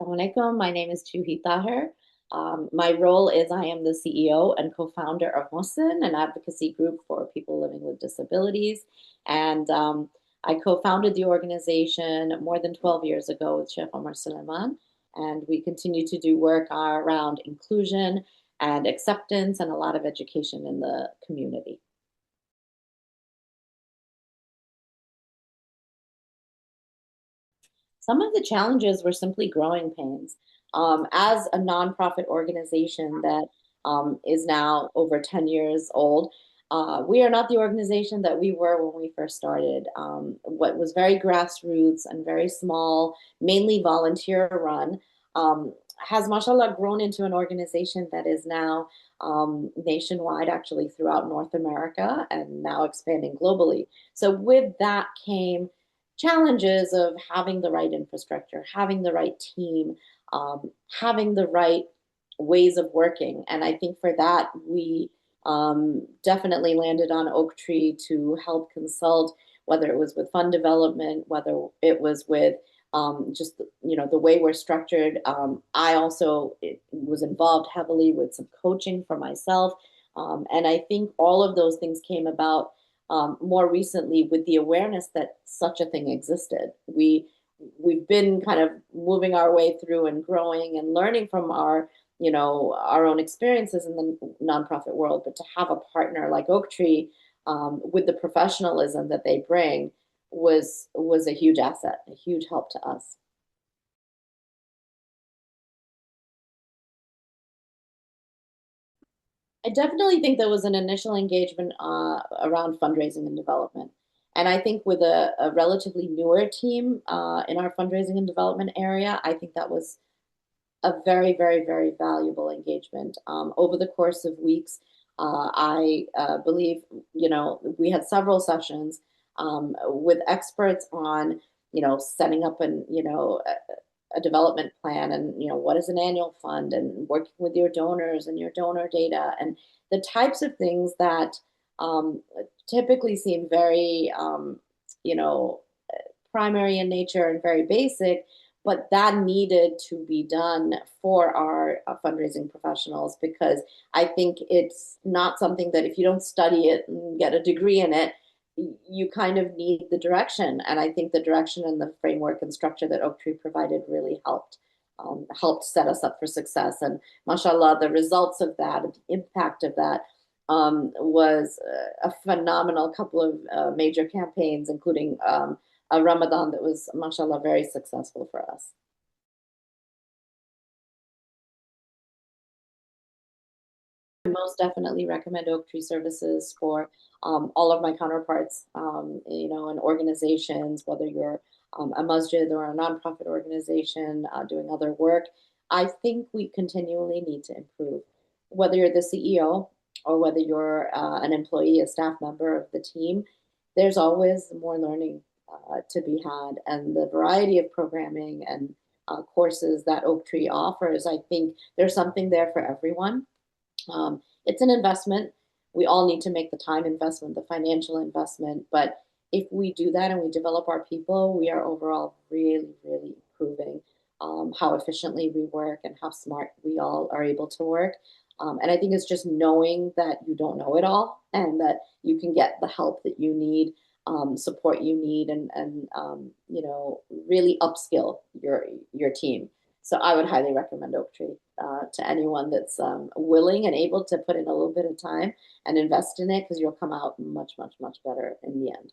Assalamualaikum. My name is Juhi Tahir. My role is I am the CEO and co-founder of Muhsen, an advocacy group for people living with disabilities. And I co-founded the organization more than 12 years ago with Sheikh Omar Suleiman. And we continue to do work around inclusion and acceptance and a lot of education in the community. Some of the challenges were simply growing pains. As a nonprofit organization that is now over 10 years old, we are not the organization that we were when we first started. What was very grassroots and very small, mainly volunteer run, has, mashallah, grown into an organization that is now nationwide, actually throughout North America, and now expanding globally. So, with that came challenges of having the right infrastructure, having the right team, having the right ways of working. And I think for that, we definitely landed on Oak Tree to help consult, whether it was with fund development, whether it was with just the way we're structured. I also was involved heavily with some coaching for myself, and I think all of those things came about more recently with the awareness that such a thing existed. We've been kind of moving our way through and growing and learning from our own experiences in the nonprofit world, but to have a partner like Oak Tree with the professionalism that they bring was a huge asset, a huge help to us. I definitely think there was an initial engagement around fundraising and development. And I think with a relatively newer team in our fundraising and development area, I think that was a very, very, very valuable engagement. Over the course of weeks, I believe, we had several sessions with experts on, setting up a development plan and, what is an annual fund and working with your donors and your donor data and the types of things that typically seem very, you know, primary in nature and very basic, but that needed to be done for our fundraising professionals because I think it's not something that if you don't study it and get a degree in it, you kind of need the direction. And I think the direction and the framework and structure that Oak Tree provided really helped set us up for success. And mashallah, the results of that, the impact of that was a phenomenal couple of major campaigns, including a Ramadan that was, mashallah, very successful for us. I most definitely recommend Oak Tree Services for all of my counterparts, in organizations, whether you're a masjid or a nonprofit organization doing other work. I think we continually need to improve. Whether you're the CEO or whether you're an employee, a staff member of the team, there's always more learning to be had. And the variety of programming and courses that Oak Tree offers, I think there's something there for everyone. It's an investment. We all need to make the time investment, the financial investment. But if we do that and we develop our people, we are overall really, really improving how efficiently we work and how smart we all are able to work. And I think it's just knowing that you don't know it all and that you can get the help that you need, support you need, and really upskill your team. So I would highly recommend Oak Tree to anyone that's willing and able to put in a little bit of time and invest in it because you'll come out much, much, much better in the end.